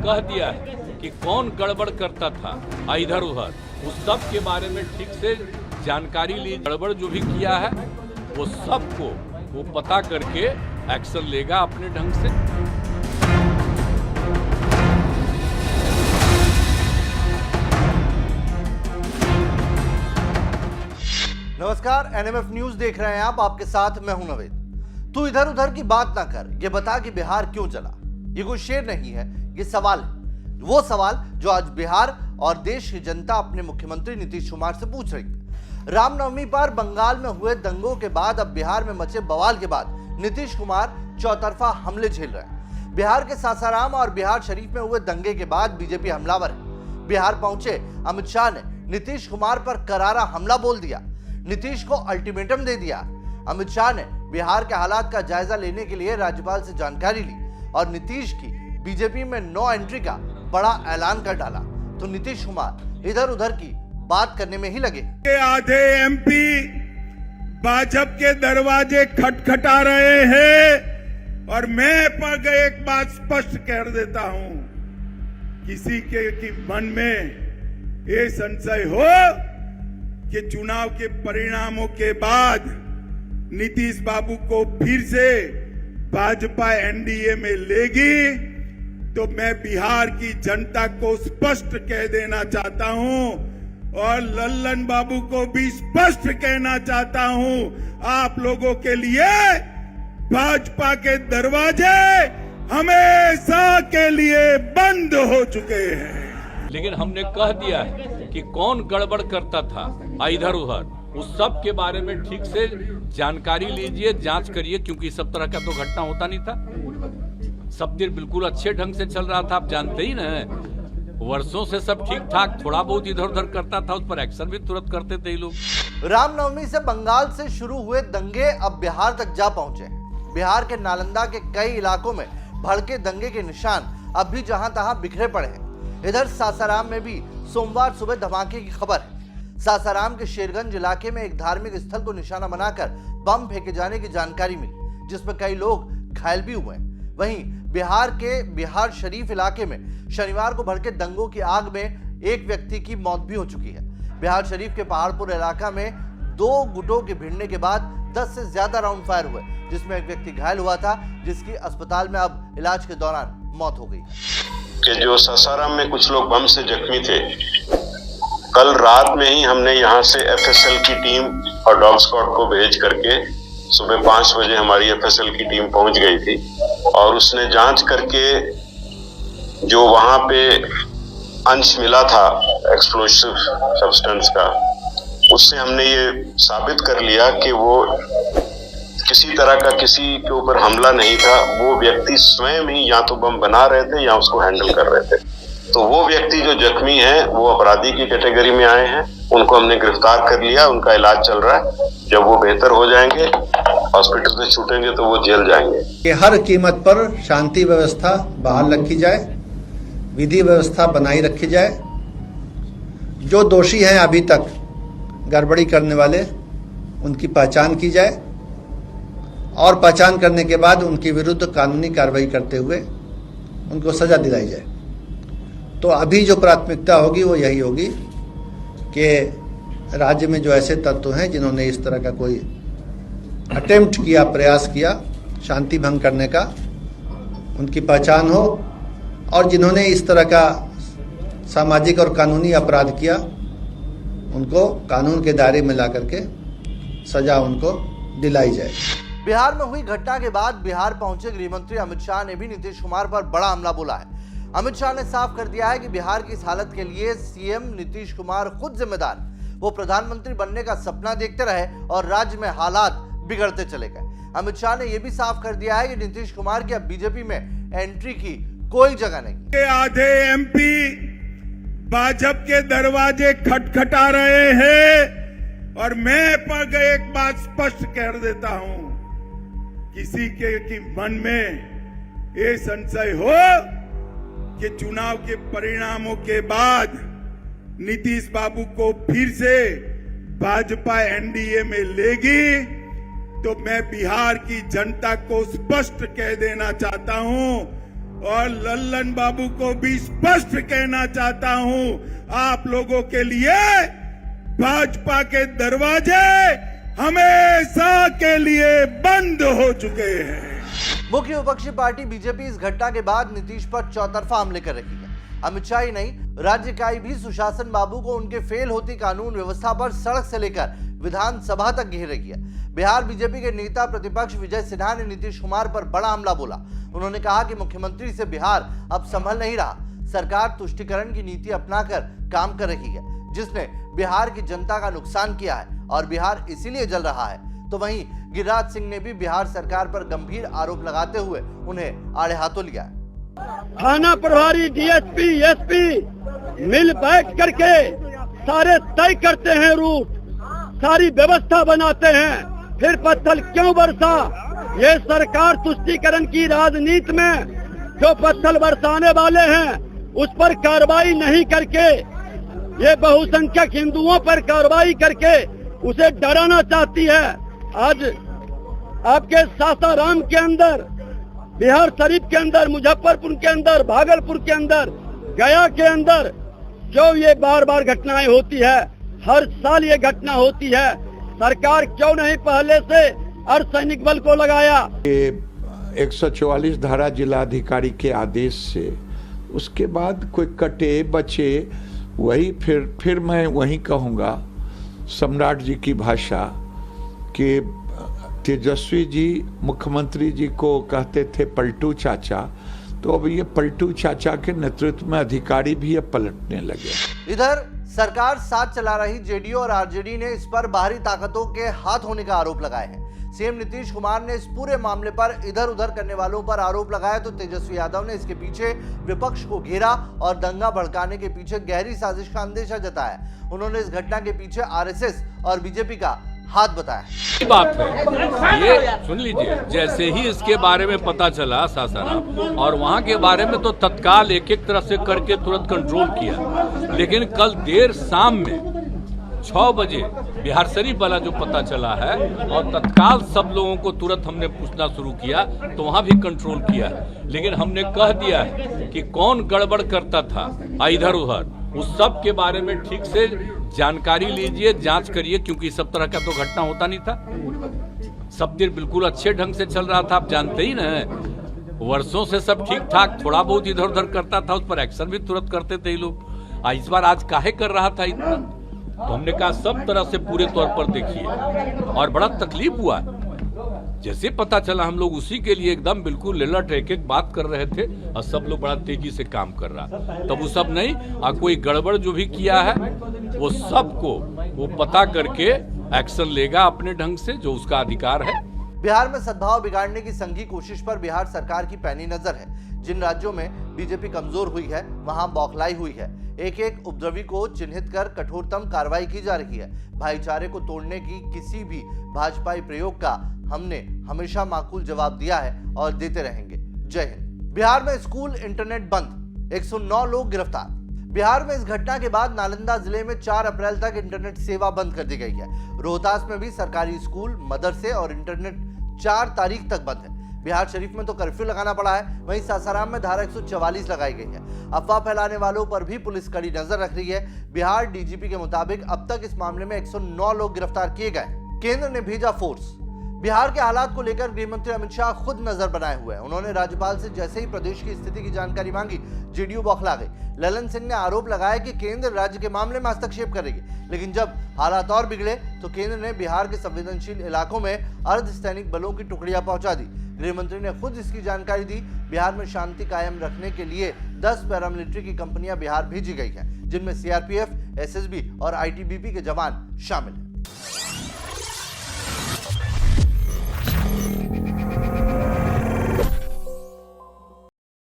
कह दिया है कि कौन गड़बड़ करता था इधर उधर, उस सब के बारे में ठीक से जानकारी ली। गड़बड़ जो भी किया है वो सबको वो पता करके एक्शन लेगा अपने ढंग से। नमस्कार, एनएमएफ न्यूज देख रहे हैं आप। आपके साथ मैं हूं नवेद। तू इधर उधर की बात ना कर, ये बता कि बिहार क्यों जला। ये कोई शेर नहीं है, ये सवाल है। वो सवाल जो आज बिहार और देश की जनता अपने मुख्यमंत्री नीतीश कुमार से पूछ रही है। रामनवमी पर बंगाल में हुए दंगों के बाद अब बिहार में मचे बवाल के बाद नीतीश कुमार चौतरफा हमले झेल रहे हैं। बिहार के सासाराम और बिहार शरीफ में हुए दंगे के बाद बीजेपी हमलावर है। बिहार पहुंचे अमित शाह ने नीतीश कुमार पर करारा हमला बोल दिया, नीतीश को अल्टीमेटम दे दिया। अमित शाह ने बिहार के हालात का जायजा लेने के लिए राज्यपाल से जानकारी ली और नीतीश की बीजेपी में नो एंट्री का बड़ा ऐलान कर डाला। तो नीतीश कुमार इधर उधर की बात करने में ही लगे। आधे एमपी भाजपा के दरवाजे खटखटा रहे हैं और मैं एक बात स्पष्ट कर देता हूं, किसी के मन में ये संशय हो कि चुनाव के परिणामों के बाद नीतीश बाबू को फिर से भाजपा एनडीए में लेगी, तो मैं बिहार की जनता को स्पष्ट कह देना चाहता हूं और लल्लन बाबू को भी स्पष्ट कहना चाहता हूं, आप लोगों के लिए भाजपा के दरवाजे हमेशा के लिए बंद हो चुके हैं। लेकिन हमने कह दिया है कि कौन गड़बड़ करता था इधर उधर, उस सब के बारे में ठीक से जानकारी लीजिए, जांच करिए, क्योंकि सब तरह का तो घटना होता नहीं था। सब दिन बिल्कुल अच्छे ढंग से चल रहा था, आप जानते ही ना, वर्षों से सब ठीक ठाक, थोड़ा बहुत इधर उधर करता था, उस पर एक्शन भी तुरंत करते थे लोग। रामनवमी से बंगाल से शुरू हुए दंगे अब बिहार तक जा पहुंचे। बिहार के नालंदा के कई इलाकों में भड़के दंगे के निशान अब भी जहां तहां बिखरे पड़े हैं। इधर सासाराम में भी सोमवार सुबह धमाके की खबर है। सासाराम के शेरगंज इलाके में एक धार्मिक स्थल को निशाना बनाकर बम फेंके जाने की जानकारी मिली, जिसमें कई लोग घायल भी हुए हैं। वहीं बिहार के बिहार शरीफ इलाके में शनिवार को भड़के दंगों की आग में एक व्यक्ति की मौत भी हो चुकी है। बिहार शरीफ के पहाड़पुर इलाका में 2 गुटों के भिड़ने के बाद 10 से ज्यादा राउंड फायर हुए, जिसमें एक व्यक्ति घायल हुआ था, जिसकी अस्पताल में अब इलाज के दौरान मौत हो गई कि जो सासाराम में कुछ लोग बम से जख्मी थे, कल रात में ही हमने यहाँ से एफएसएल की टीम और डॉग स्क्वाड को भेज करके सुबह 5 बजे हमारी एफएसएल की टीम पहुंच गई थी और उसने जांच करके जो वहां पे अंश मिला था एक्सप्लोसिव सब्सटेंस का, उससे हमने ये साबित कर लिया कि वो किसी तरह का किसी के ऊपर हमला नहीं था। वो व्यक्ति स्वयं ही या तो बम बना रहे थे या उसको हैंडल कर रहे थे। तो वो व्यक्ति जो जख्मी हैं वो अपराधी की कैटेगरी में आए हैं, उनको हमने गिरफ्तार कर लिया, उनका इलाज चल रहा है। जब वो बेहतर हो जाएंगे, हॉस्पिटल से छूटेंगे, तो वो जेल जाएंगे। कि हर कीमत पर शांति व्यवस्था बहाल रखी जाए, विधि व्यवस्था बनाई रखी जाए। जो दोषी हैं अभी तक गड़बड़ी करने वाले, उनकी पहचान की जाए और पहचान करने के बाद उनके विरुद्ध कानूनी कार्रवाई करते हुए उनको सजा दिलाई जाए। तो अभी जो प्राथमिकता होगी वो यही होगी कि राज्य में जो ऐसे तत्व हैं जिन्होंने इस तरह का कोई अटेम्प्ट किया, प्रयास किया शांति भंग करने का, उनकी पहचान हो और जिन्होंने इस तरह का सामाजिक और कानूनी अपराध किया उनको कानून के दायरे में ला करके सजा उनको दिलाई जाए। बिहार में हुई घटना के बाद बिहार पहुंचे गृह मंत्री अमित शाह ने भी नीतीश कुमार पर बड़ा हमला बोला है। अमित शाह ने साफ कर दिया है कि बिहार की इस हालत के लिए सीएम नीतीश कुमार खुद जिम्मेदार। वो प्रधानमंत्री बनने का सपना देखते रहे और राज्य में हालात बिगड़ते चले गए। अमित शाह ने यह भी साफ कर दिया है कि नीतीश कुमार की अब बीजेपी में एंट्री की कोई जगह नहीं। आधे एमपी भाजपा के दरवाजे खटखटा रहे हैं और मैं एक बात स्पष्ट कर देता हूं, किसी के मन में ये संशय हो कि चुनाव के परिणामों के बाद नीतीश बाबू को फिर से भाजपा एनडीए में लेगी, तो मैं बिहार की जनता को स्पष्ट कह देना चाहता हूं, और लल्लन बाबू को भी स्पष्ट कहना चाहता हूं, आप लोगों के लिए भाजपा के दरवाजे हमेशा के लिए बंद हो चुके हैं। मुख्य विपक्षी पार्टी बीजेपी इस घटना के बाद नीतीश पर चौतरफा हमले कर रही है। अमित शाह ही नहीं, राज्य इकाई भी सुशासन बाबू को उनके फेल होती कानून व्यवस्था पर सड़क से लेकर विधानसभा तक घेर रही है। बिहार बीजेपी के नेता प्रतिपक्ष विजय सिन्हा ने नीतीश कुमार पर बड़ा हमला बोला। उन्होंने कहा कि मुख्यमंत्री से बिहार अब संभल नहीं रहा। सरकार तुष्टीकरण की नीति अपनाकर काम कर रही है, जिसने बिहार की जनता का नुकसान किया है और बिहार इसीलिए जल रहा है। तो वहीं गिरिराज सिंह ने भी बिहार सरकार पर गंभीर आरोप लगाते हुए उन्हें आड़े हाथों लिया। थाना प्रभारी, डीएसपी, एसपी मिल बैठ करके सारे तय करते हैं रूट, सारी व्यवस्था बनाते हैं, फिर पत्थर क्यों बरसा? ये सरकार तुष्टीकरण की राजनीति में जो पत्थर बरसाने वाले हैं उस पर कार्रवाई नहीं करके, ये बहुसंख्यक हिंदुओं पर कार्रवाई करके उसे डराना चाहती है। आज आपके सासाराम के अंदर, बिहार शरीफ के अंदर, मुजफ्फरपुर के अंदर, भागलपुर के अंदर, गया के अंदर जो ये बार बार घटनाएं होती है, हर साल ये घटना होती है, सरकार क्यों नहीं पहले से अर्धसैनिक बल को लगाया? 144 धारा जिलाधिकारी के आदेश से उसके बाद कोई कटे बचे, वही फिर मैं वही कहूँगा सम्राट जी की भाषा कि तेजस्वी जी मुख्यमंत्री जी को कहते थे पलटू चाचा, तो अब ये पलटू चाचा के नेतृत्व में अधिकारी भी अब पलटने लगे। इधर सरकार साथ चला रही जेडीयू और आरजेडी ने इस पर बाहरी ताकतों के हाथ होने का आरोप लगाए हैं। सीएम नीतीश कुमार ने इस पूरे मामले पर इधर उधर करने वालों पर आरोप लगाया, तो तेजस्वी यादव ने इसके पीछे विपक्ष को घेरा और दंगा भड़काने के पीछे गहरी साजिश का अंदेशा जताया। उन्होंने इस घटना के पीछे आरएसएस और बीजेपी का हाथ बताया। बात है ये, सुन लीजिए, जैसे ही इसके बारे में पता चला सासाराम और वहां के बारे में, तो तत्काल एक एक तरह से करके तुरंत कंट्रोल किया। लेकिन कल देर शाम में 6 बजे बिहार शरीफ वाला जो पता चला है और तत्काल सब लोगों को तुरंत हमने पूछना शुरू किया, तो वहां भी कंट्रोल किया। लेकिन हमने कह दिया है कि कौन गड़बड़ करता था इधर उधर, उस सब के बारे में ठीक से जानकारी लीजिए, जांच करिए, क्योंकि सब तरह का तो घटना होता नहीं था। सब दिन बिल्कुल अच्छे ढंग से चल रहा था, आप जानते ही ना, वर्षों से सब ठीक ठाक, थोड़ा बहुत इधर उधर करता था, उस पर एक्शन भी तुरंत करते थे लोग। इस बार आज काहे कर रहा था इतना? तो हमने कहा सब तरह से पूरे तौर पर देखिए, और बड़ा तकलीफ हुआ। जैसे पता चला हम लोग उसी के लिए एकदम बिल्कुल अलर्ट एक एक बात कर रहे थे, और सब लोग बड़ा तेजी से काम कर रहा। तब वो सब नहीं, कोई गड़बड़ जो भी किया है वो सबको वो पता करके एक्शन लेगा अपने ढंग से, जो उसका अधिकार है। बिहार में सद्भाव बिगाड़ने की संघी कोशिश पर बिहार सरकार की पैनी नजर है। जिन राज्यों में बीजेपी कमजोर हुई है वहां बौखलाई हुई है। एक एक उपद्रवी को चिन्हित कर कठोरतम कार्रवाई की जा रही है। भाईचारे को तोड़ने की किसी भी भाजपाई प्रयोग का हमने हमेशा माकूल जवाब दिया है और देते रहेंगे। जय हिंद। बिहार में स्कूल इंटरनेट बंद, 109 लोग गिरफ्तार। बिहार में इस घटना के बाद नालंदा जिले में 4 अप्रैल तक इंटरनेट सेवा बंद कर दी गई है। रोहतास में भी सरकारी स्कूल, मदरसे और इंटरनेट 4 तारीख तक बंद है। बिहार शरीफ में तो कर्फ्यू लगाना पड़ा है, वहीं सासाराम में धारा 144 लगाई गई है। अफवाह फैलाने वालों पर भी पुलिस कड़ी नजर रख रही है। बिहार डीजीपी के मुताबिक अब तक इस मामले में 109 लोग गिरफ्तार किए गए। केंद्र ने भेजा फोर्स। बिहार के हालात को लेकर गृह मंत्री अमित शाह खुद नजर बनाए हुए हैं। उन्होंने राज्यपाल से जैसे ही प्रदेश की स्थिति की जानकारी मांगी, जेडीयू बौखला गई। ललन सिंह ने आरोप लगाया कि केंद्र राज्य के मामले में हस्तक्षेप करेगी, लेकिन जब हालात और बिगड़े तो केंद्र ने बिहार के संवेदनशील इलाकों में अर्धसैनिक बलों की टुकड़ियां पहुंचा दी। गृह मंत्री ने खुद इसकी जानकारी दी। बिहार में शांति कायम रखने के लिए 10 पैरामिलिट्री की कंपनियां बिहार भेजी गई हैं, जिनमें सीआरपीएफ, एसएसबी और आईटीबीपी के जवान शामिल हैं।